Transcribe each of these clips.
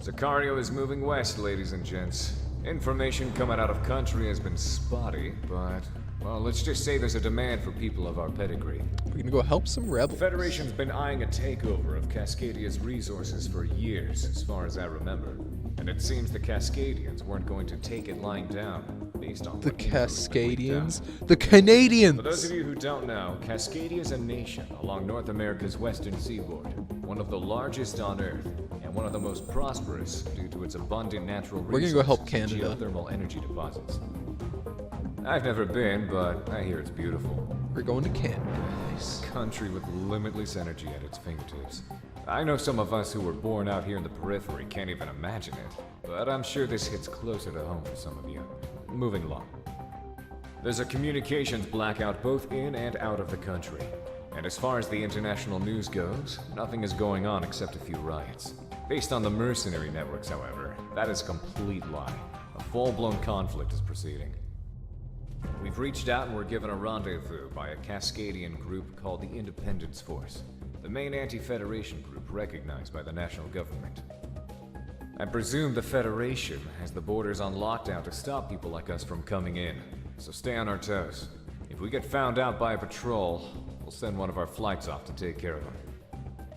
Sicario is moving west, ladies and gents. Information coming out of country has been spotty, but, well, let's just say there's a demand for people of our pedigree. We're gonna go help some The rebels. Federation's been eyeing a takeover of Cascadia's resources for years, as far as I remember. And it seems the Cascadians weren't going to take it lying down, based on The what info has been leaked out. Cascadians? The Canadians! For those of you who don't know, Cascadia is a nation along North America's western seaboard, one of the largest on Earth, and one of the most prosperous due to its abundant natural We're resources gonna go help and Canada. geothermal energy deposits. I've never been, but I hear it's beautiful. We're going to Canada, guys. Country with limitless energy at its fingertips. I know some of us who were born out here in the periphery can't even imagine it, but I'm sure this hits closer to home for some of you. Moving along. There's a communications blackout both in and out of the country. And as far as the international news goes, nothing is going on except a few riots. Based on the mercenary networks, however, that is a complete lie. A full-blown conflict is proceeding. We've reached out and were given a rendezvous by a Cascadian group called the Independence Force, the main anti-Federation group recognized by the national government. I presume the Federation has the borders on lockdown to stop people like us from coming in, so stay on our toes. If we get found out by a patrol, we'll send one of our flights off to take care of them.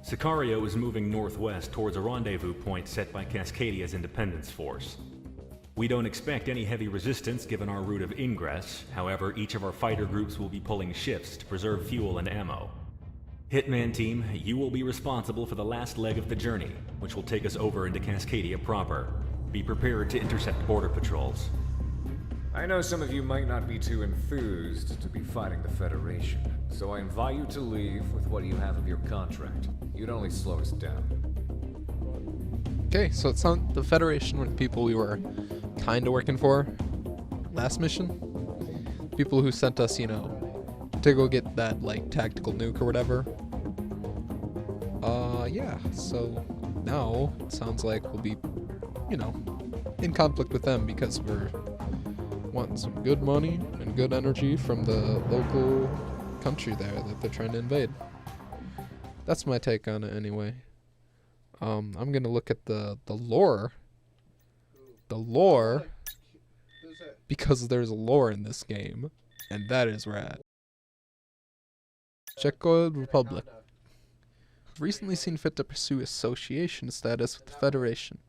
Sicario is moving northwest towards a rendezvous point set by Cascadia's Independence Force. We don't expect any heavy resistance given our route of ingress, however, each of our fighter groups will be pulling shifts to preserve fuel and ammo. Hitman Team, you will be responsible for the last leg of the journey, which will take us over into Cascadia proper. Be prepared to intercept border patrols. I know some of you might not be too enthused to be fighting the Federation, so I invite you to leave with what you have of your contract. You'd only slow us down. Okay, so it's not the Federation were the people we were kinda working for last mission. People who sent us, you know, to go get that, like, tactical nuke or whatever. Yeah, so now it sounds like we'll be, you know, in conflict with them because we're wanting some good money and good energy from the local country there that they're trying to invade. That's my take on it anyway. I'm gonna look at the lore. The lore, because there's lore in this game, and that is rad. Czech Republic. Recently seen fit to pursue association status with the Federation,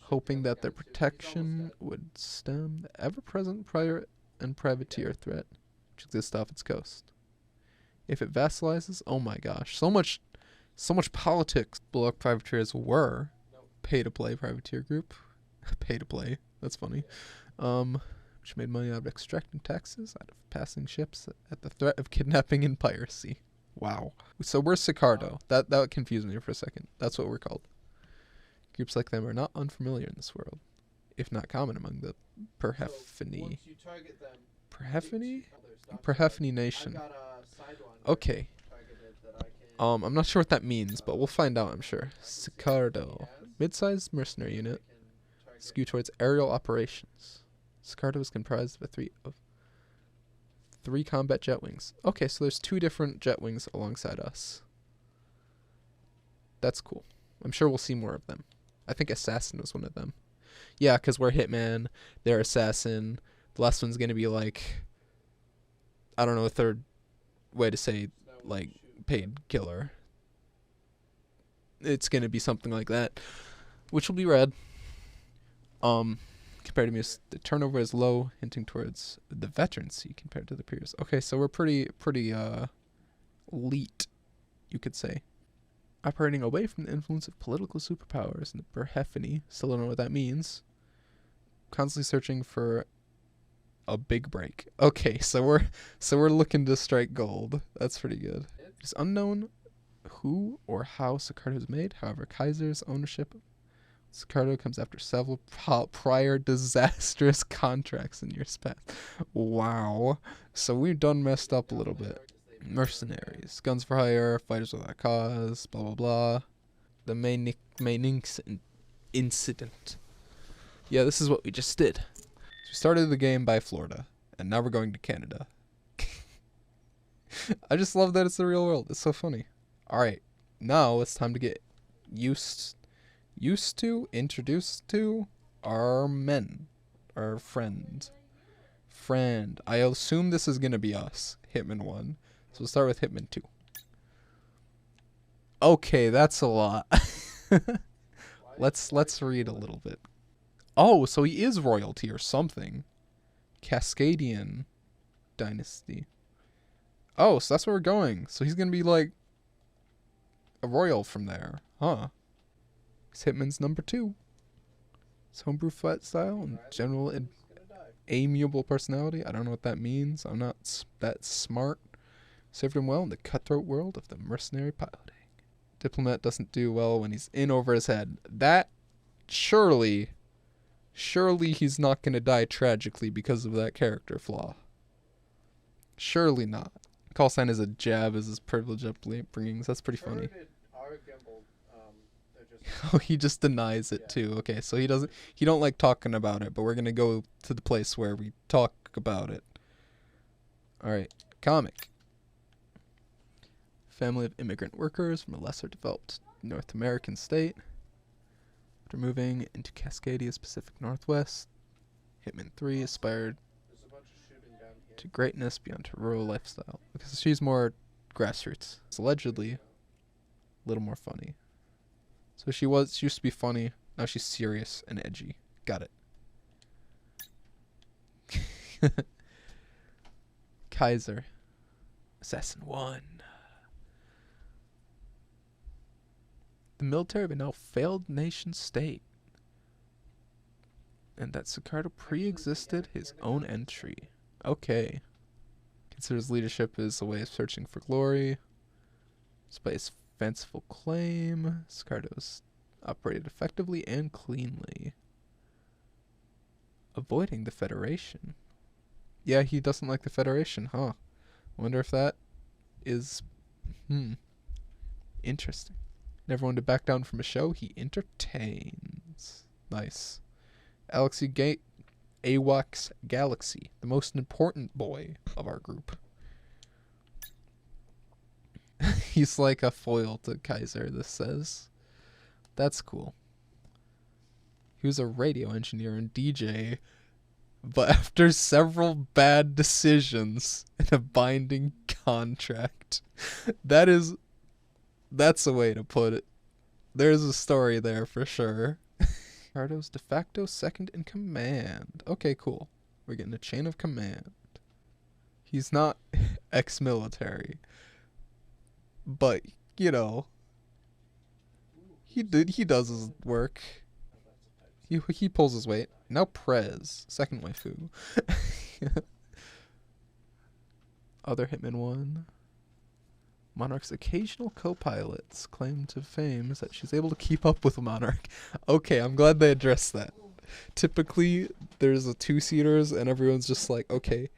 hoping that their protection would stem the ever-present pirate and privateer threat which exists off its coast. If it vassalizes, oh my gosh, so much politics. Bullock privateers were pay-to-play privateer group. Pay-to-play, that's funny. Which made money out of extracting taxes out of passing ships at the threat of kidnapping and piracy. Wow. So we're Sicardo. That confused me for a second. That's what we're called. Groups like them are not unfamiliar in this world, if not common among the Persephone. Persephone Nation. Okay. I'm not sure what that means, but we'll find out, I'm sure. Sicardo. Mid-sized mercenary unit. Skewed towards aerial operations. Sicardo is comprised of three combat jet wings. Okay, so there's 2 different jet wings alongside us. That's cool. I'm sure we'll see more of them. I think Assassin was one of them. Yeah, because we're Hitman, they're Assassin. The last one's going to be like, I don't know, a third way to say, like, paid killer. It's going to be something like that, which will be rad. Compared to me, the turnover is low, hinting towards the veterancy compared to the peers. Okay, so we're pretty elite, you could say. Operating away from the influence of political superpowers and the Persephone, still don't know what that means. Constantly searching for a big break. Okay, so we're looking to strike gold. That's pretty good. It's unknown who or how Sicardo is made. However, Kaiser's ownership of Sicardo comes after several prior disastrous contracts in years past. Wow. So we've done messed up a little bit. Mercenaries, guns for hire, fighters without a cause, blah blah blah. The main incident. Yeah, this is what we just did. So we started the game by Florida, and now we're going to Canada. I just love that it's the real world. It's so funny. Alright, now it's time to get used used to, introduced to, are men. Our friend. Friend. I assume this is gonna be us. Hitman 1. So we'll start with Hitman 2. Okay, that's a lot. Let's read a little bit. Oh, so he is royalty or something. Cascadian dynasty. Oh, so that's where we're going. So he's gonna be like a royal from there, huh? He's Hitman's number 2. His homebrew fight style and general amiable personality. I don't know what that means. I'm not that smart. Served him well in the cutthroat world of the mercenary piloting. Diplomat doesn't do well when he's in over his head. That, surely he's not gonna die tragically because of that character flaw. Surely not. Call sign is a jab as his privilege upbringings. That's pretty funny. Oh, he just denies it too. Okay, so he don't like talking about it, but we're gonna go to the place where we talk about it. Alright, comic. Family of immigrant workers from a lesser developed North American state. After moving into Cascadia's Pacific Northwest, Hitman 3 aspired to greatness beyond her rural lifestyle. Because she's more grassroots. It's allegedly a little more funny. So she used to be funny, now she's serious and edgy. Got it. Kaiser. Assassin 1. The military of a now failed nation state. And that Sicardo pre-existed his own entry. Okay. Considers leadership as a way of searching for glory. Despite his fanciful claim, Sicardo's operated effectively and cleanly. Avoiding the Federation. Yeah, he doesn't like the Federation, huh? Wonder if that is... interesting. Never wanted to back down from a show he entertains. Nice. AWACS Galaxy, the most important boy of our group. He's like a foil to Kaiser, this says. That's cool. He was a radio engineer and DJ, but after several bad decisions and a binding contract. That's a way to put it. There's a story there for sure. Ricardo's de facto second in command. Okay, cool. We're getting a chain of command. He's not ex-military. But, you know, he does his work. He pulls his weight. Now Prez, second waifu. Other Hitman 1. Monarch's occasional co-pilots claim to fame is that she's able to keep up with Monarch. Okay, I'm glad they addressed that. Typically, there's a two-seaters and everyone's just like, okay,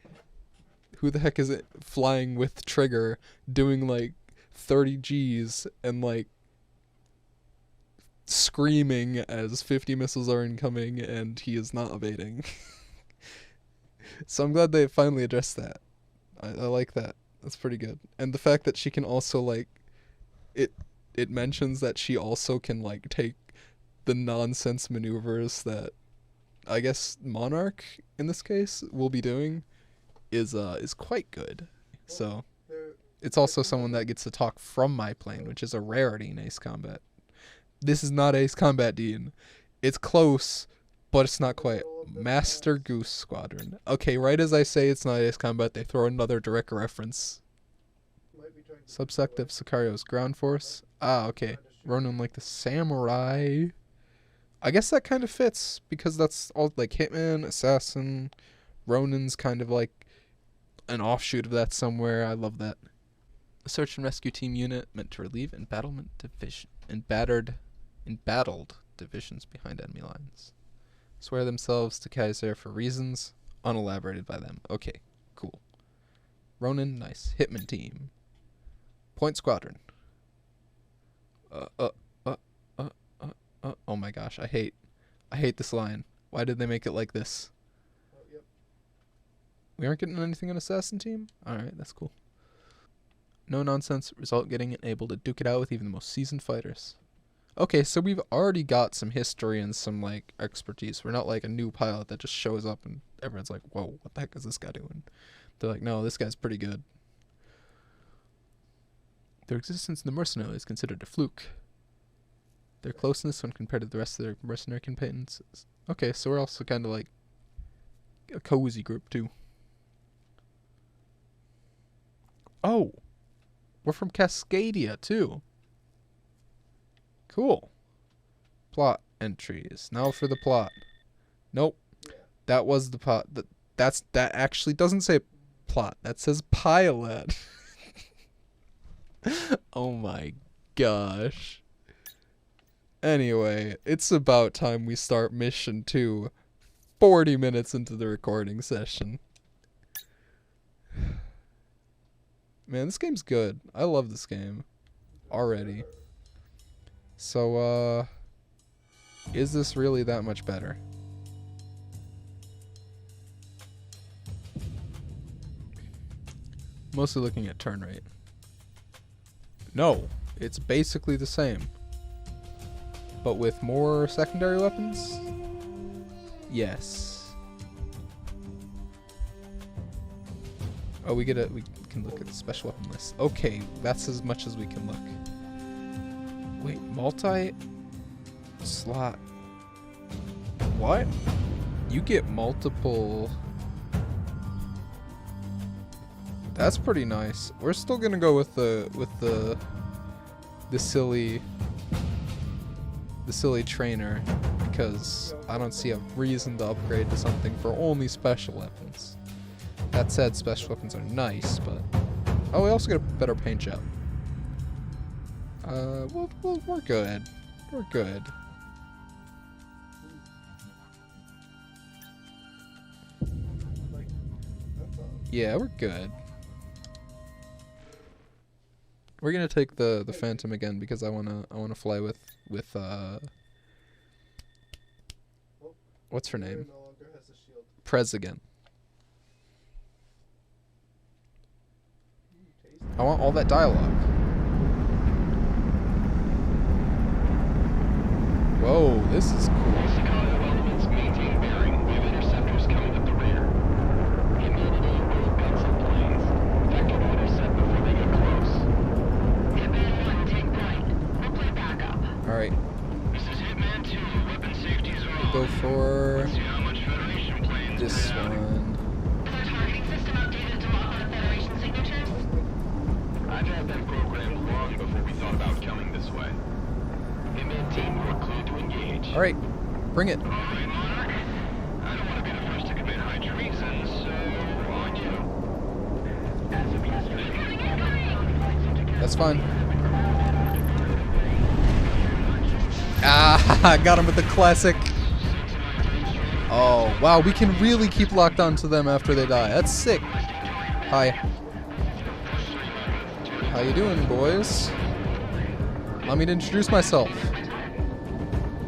who the heck is it flying with Trigger, doing like 30 Gs and like screaming as 50 missiles are incoming and he is not evading. So I'm glad they finally addressed that. I like that. That's pretty good. And the fact that she can also like it mentions that she also can like take the nonsense maneuvers that I guess Monarch in this case will be doing is quite good. So it's also someone that gets to talk from my plane, which is a rarity in Ace Combat. This is not Ace Combat, Dean. It's close, but it's not quite. Master Goose Squadron. Okay, right as I say it's not Ace Combat, they throw another direct reference. Subsect of Sicario's ground force. Ah, okay. Ronin like the samurai. I guess that kind of fits, because that's all like Hitman, Assassin, Ronin's kind of like an offshoot of that somewhere. I love that. A search and rescue team unit meant to relieve embattlement division embattled divisions behind enemy lines. Swear themselves to Kaiser for reasons unelaborated by them. Okay, cool. Ronin, nice. Hitman team. Point Squadron. Oh my gosh, I hate this line. Why did they make it like this? We aren't getting anything on Assassin team? Alright, that's cool. No nonsense, result getting able to duke it out with even the most seasoned fighters. Okay, so we've already got some history and some, like, expertise. We're not like a new pilot that just shows up and everyone's like, whoa, what the heck is this guy doing? They're like, no, this guy's pretty good. Their existence in the mercenary is considered a fluke. Their closeness when compared to the rest of their mercenary companions. Okay, so we're also kind of like a cozy group, too. Oh! We're from Cascadia, too. Cool. Plot entries. Now for the plot. Nope. That was the plot. That actually doesn't say plot. That says pilot. Oh my gosh. Anyway, it's about time we start mission 2. 40 minutes into the recording session. Man, this game's good. I love this game. Already. So, is this really that much better? Mostly looking at turn rate. No, it's basically the same. But with more secondary weapons? Yes. Oh, we can look at the special weapon list. Okay, that's as much as we can look. Wait, multi-slot. What? You get multiple. That's pretty nice. We're still gonna go with the silly trainer because I don't see a reason to upgrade to something for only special weapons. That said, special weapons are nice, but oh, we also get a better paint job. We're good. We're good. Yeah, we're good. We're gonna take the Phantom again because I wanna fly with what's her name? Prez again. I want all that dialogue. Whoa, this is cool. Maintain bearing. We have interceptors coming up the rear. Immediately will pick some planes. Vector order set before they get close. Hitman 1, take point. We'll play backup. Alright. This is Hitman 2. Weapon safeties are on. Go for See how much Federation planes this we have. one. Is our targeting system updated to model the Federation signatures? I've had them programmed long before we thought about coming this way. Hitman team, we're clear to engage. Alright, bring it. All right, Monarch. I don't want to be the first to commit high treason, so on you. As of yesterday. That's fine. Ah, I got him with the classic. Oh, wow, we can really keep locked on to them after they die. That's sick. Hi. How you doing, boys? Allow me to introduce myself.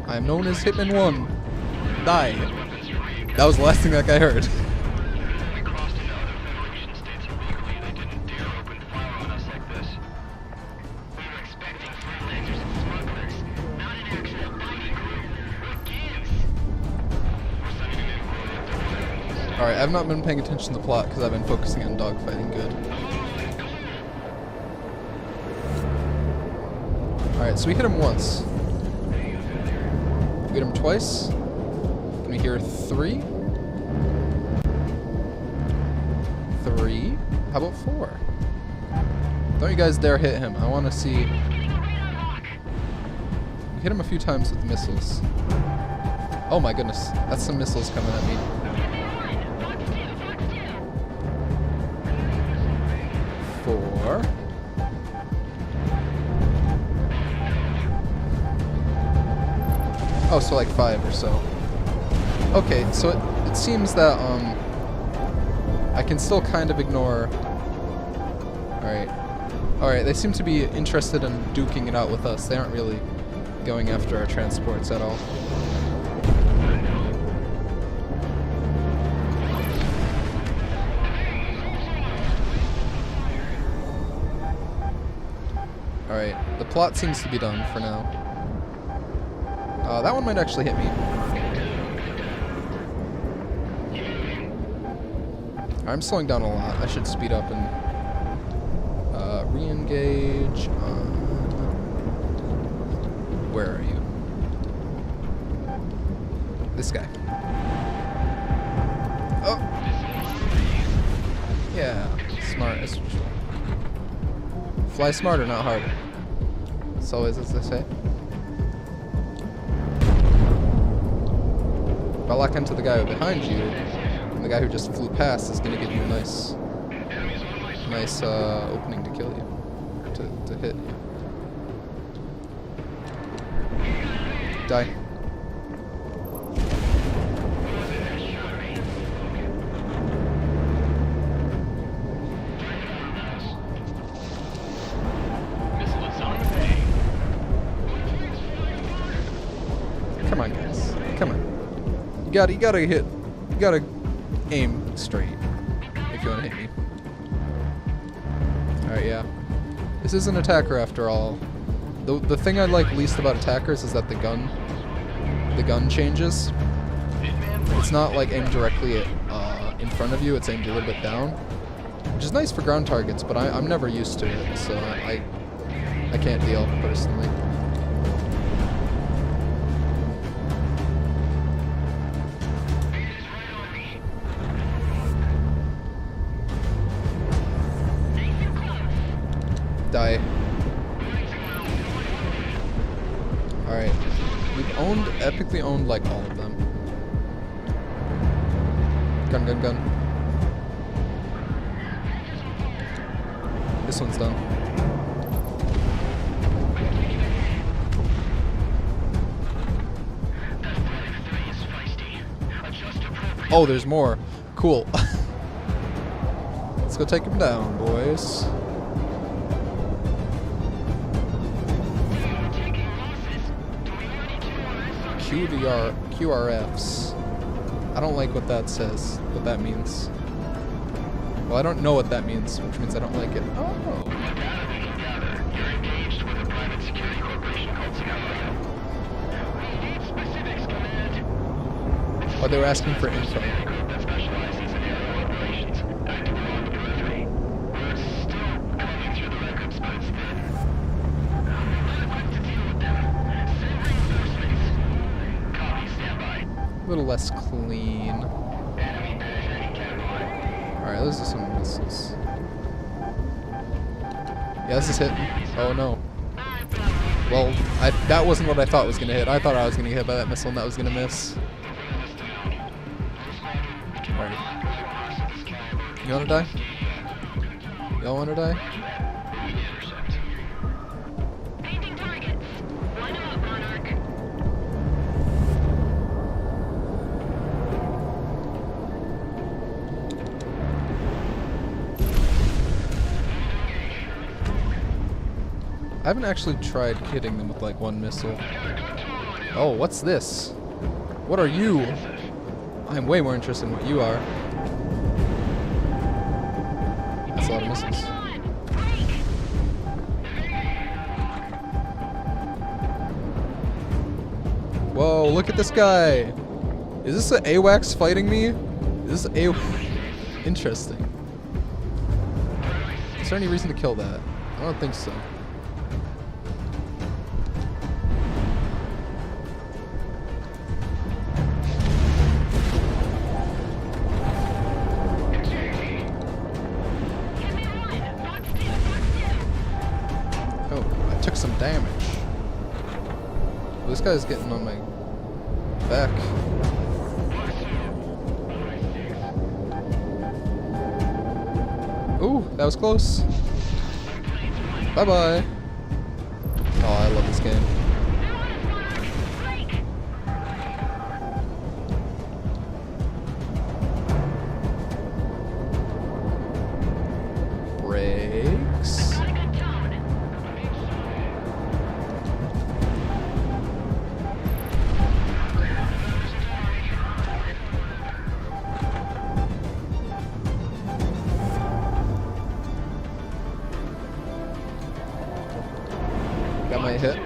I am known as Hitman 1. Die. That was the last thing that guy heard. We crossed into other Federation states illegally. They didn't dare open fire on us like this. We were expecting freelancers and smugglers, not an actual fighting group. What gives? We're sending an inquiry after fire. Alright, I've not been paying attention to the plot because I've been focusing on dogfighting. Good. Alright, so we hit him once. We hit him twice. Can we hear 3? 3? How about 4? Don't you guys dare hit him. I want to see. We hit him a few times with missiles. Oh my goodness. That's some missiles coming at me. 4. Oh, so like 5 or so. Okay, so it seems that I can still kind of ignore. Alright, they seem to be interested in duking it out with us. They aren't really going after our transports at all. Alright, the plot seems to be done for now. That one might actually hit me. I'm slowing down a lot. I should speed up and re-engage on... Where are you? This guy. Oh! Yeah, smart as usual. Fly smarter, not harder. It's always as they say. If I lock into the guy behind you, and the guy who just flew past is going to give you a nice opening to kill you, or to hit you. Die. Come on, guys. Come on. You gotta aim straight if you wanna hit me. Alright, yeah. This is an attacker after all. The thing I like least about attackers is that the gun changes. It's not like aimed directly at, in front of you, it's aimed a little bit down. Which is nice for ground targets, but I'm never used to it, so I can't deal personally. Die. Alright. We've epically owned like all of them. Gun, gun, gun. This one's done. Oh, there's more. Cool. Let's go take him down, boys. QRFs. I don't like what that says, what that means. Well, I don't know what that means, which means I don't like it. Oh. Oh, they were asking for info. A little less clean. Alright, let's do some missiles. Yeah, this is hitting. Oh no. Well, that wasn't what I thought was gonna hit. I thought I was gonna get hit by that missile and that was gonna miss. Alright. You wanna die? Y'all wanna die? I haven't actually tried hitting them with like one missile. Oh, what's this? What are you? I'm way more interested in what you are. That's a lot of missiles. Whoa, look at this guy! Is this an AWACS fighting me? Is this interesting. Is there any reason to kill that? I don't think so. Took some damage. This guy's getting on my back. Ooh, that was close. Bye-bye. Oh, I love this game. Brakes. Got my hit.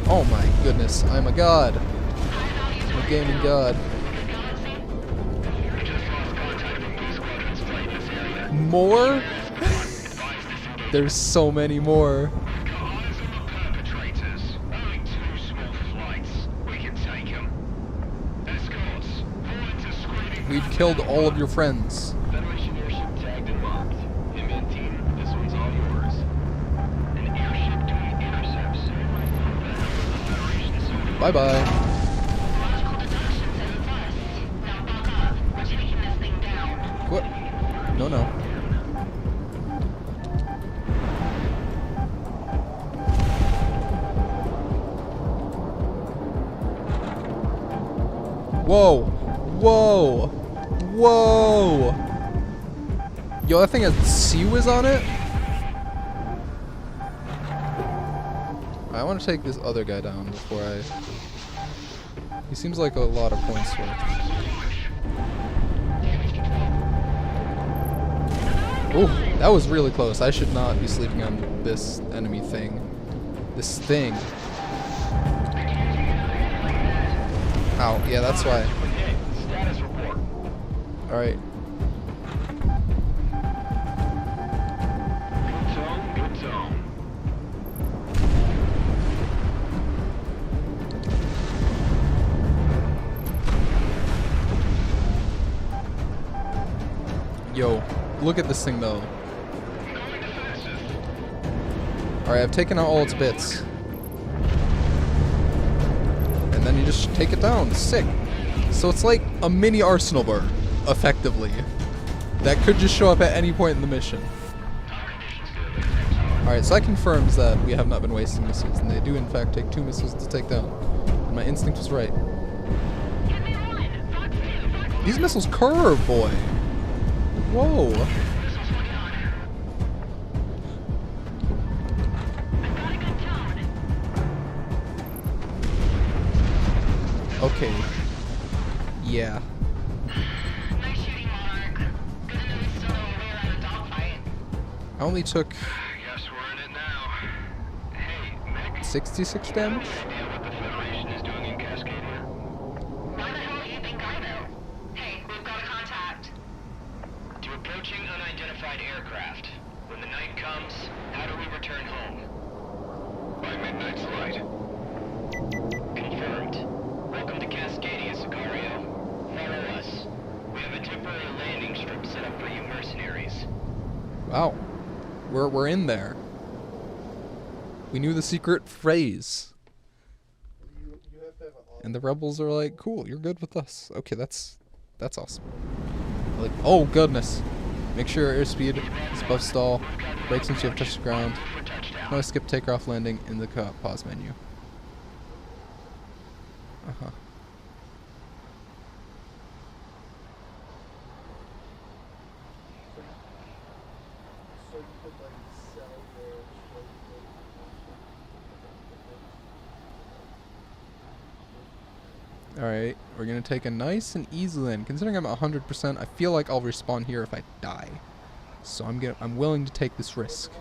Oh my goodness, I'm a god. I'm a gaming god. More? There's so many more. We've killed all of your friends. Federation airship tagged and marked. Hitman team, this one's all yours. An airship doing intercepts. Bye bye. Logical deduction says it's us. Now back up. We're taking this thing down. What? No, no. Whoa! Whoa! Whoa! Yo, that thing has C-Wiz on it? I want to take this other guy down before I... He seems like a lot of points worth. Ooh, that was really close. I should not be sleeping on this enemy thing. This thing. Ow, yeah, that's why. Status report. Alright. Good tone, good tone. Yo, look at this thing though. Alright, I've taken out all its bits. And then you just take it down. Sick. So it's like a mini arsenal bar, effectively. That could just show up at any point in the mission. Alright, so that confirms that we have not been wasting missiles, and they do in fact take 2 missiles to take down. And my instinct was right. These missiles curve, boy. Whoa. Okay. Yeah. Nice shooting, Monarch. Good news, so we were in a dogfight. I only took Guess we're in it now. Hey, Meg, 66 damage? idea what the Federation is doing in Cascadia? Why the hell do you think I know? Hey, we've got a contact. To approaching unidentified aircraft. When the night comes, how do we return home? By midnight's light. Confirmed. Welcome to Cascadia, Sicario. Follow us. We have a temporary landing strip set up for you mercenaries. Wow. We're in there. We knew the secret phrase. And the rebels are like, cool, you're good with us. Okay, that's awesome. Like, oh goodness. Make sure your airspeed is above stall. Brake since you have touched the ground. No skip takeoff landing in the pause menu. Uh-huh. Alright, we're gonna take a nice and easy land. Considering I'm at 100%, I feel like I'll respawn here if I die. So I'm willing to take this risk.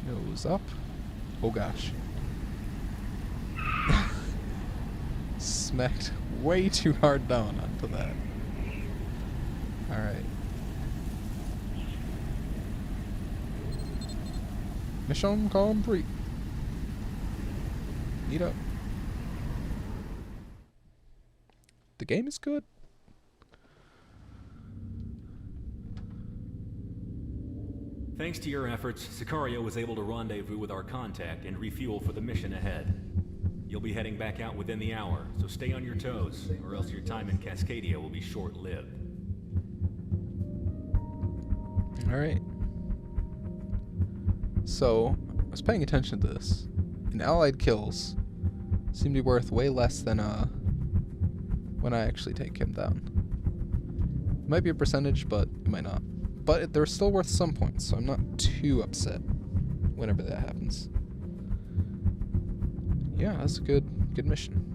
Nose up. Oh gosh. Smacked way too hard down onto that. Alright. Mission complete. Neat up. The game is good. Thanks to your efforts, Sicario was able to rendezvous with our contact and refuel for the mission ahead. You'll be heading back out within the hour, so stay on your toes, or else your time in Cascadia will be short-lived. Alright. So, I was paying attention to this. And allied kills seem to be worth way less than when I actually take him down. It might be a percentage, but it might not. But they're still worth some points, so I'm not too upset whenever that happens. Yeah, that's a good mission.